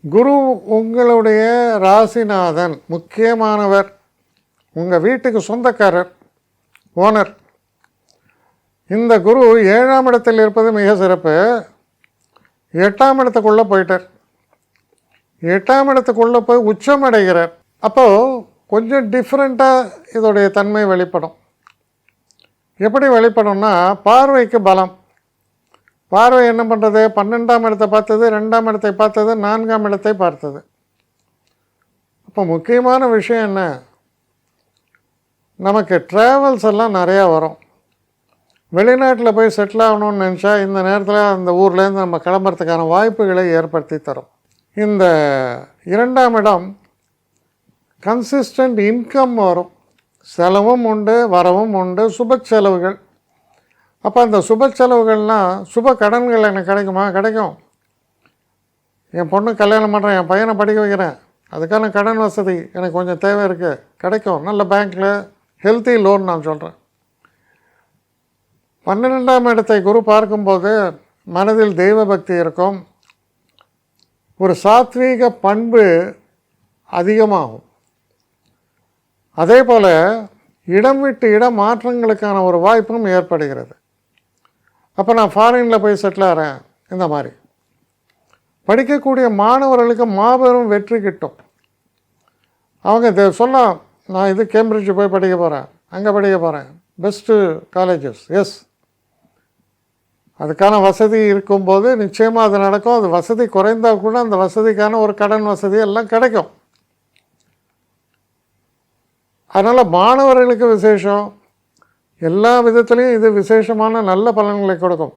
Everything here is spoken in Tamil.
குரு உங்களுடைய ராசிநாதன், முக்கியமானவர், உங்கள் வீட்டுக்கு சொந்தக்காரர், ஓனர். இந்த குரு 7ஆம் இடத்தில் இருப்பது மிக சிறப்பு. 8ஆம் இடத்துக்குள்ளே போயிட்டார். 8ஆம் இடத்துக்குள்ளே போய் உச்சம் அடைகிறார். அப்போது கொஞ்சம் டிஃப்ரெண்ட்டாக இதோடைய தன்மை வெளிப்படும். எப்படி வெளிப்படும்னா, பார்வைக்கு பலம். பார்வை என்ன பண்ணுறது? 12ஆம் இடத்தை பார்த்தது, 2ஆம் இடத்தை பார்த்தது, 4ஆம் இடத்தை பார்த்தது. அப்போ முக்கியமான விஷயம் என்ன? நமக்கு ட்ராவல்ஸ் எல்லாம் நிறையா வரும். வெளிநாட்டில் போய் செட்டில் ஆகணும்னு நினச்சா இந்த நேரத்தில் அந்த ஊர்லேருந்து நம்ம கிளம்புறதுக்கான வாய்ப்புகளை ஏற்படுத்தி தரும். இந்த 2ஆம் இடம் கன்சிஸ்டன்ட் இன்கம் வரும். செலவும் உண்டு, வரவும் உண்டு, சுப செலவுகள். அப்போ அந்த சுப செலவுகள்னால் சுப கடன்கள் எனக்கு கிடைக்குமா? கிடைக்கும். என் பொண்ணு கல்யாணம் பண்ணுறேன், என் பையனை படிக்க வைக்கிறேன், அதுக்கான கடன் வசதி எனக்கு கொஞ்சம் தேவை இருக்குது, கிடைக்கும். நல்ல பேங்க்கில் ஹெல்த்தி லோன் நான் சொல்கிறேன். 12ஆம் இடத்தை குரு பார்க்கும்போது மனதில் தெய்வ பக்தி இருக்கும். ஒரு சாத்வீக பண்பு அதிகமாகும். அதே போல் இடம் விட்டு இடம் மாற்றங்களுக்கான ஒரு வாய்ப்பும் ஏற்படுகிறது. அப்போ நான் ஃபாரினில் போய் செட்டில் ஆகிறேன், இந்த மாதிரி படிக்கக்கூடிய மாணவர்களுக்கு மாபெரும் வெற்றி கிட்டும். அவங்க சொல்லலாம், நான் இது கேம்பிரிட்ஜ் போய் படிக்க போகிறேன், அங்கே படிக்க போகிறேன், பெஸ்ட்டு காலேஜஸ். எஸ், அதுக்கான வசதி இருக்கும்போது நிச்சயமாக அது நடக்கும். அது வசதி குறைந்தால் கூட அந்த வசதிக்கான ஒரு கடன் வசதி எல்லாம் கிடைக்கும். அதனால் மாணவர்களுக்கு விசேஷம், எல்லா விதத்துலேயும் இது விசேஷமான நல்ல பலன்களை கொடுக்கும்.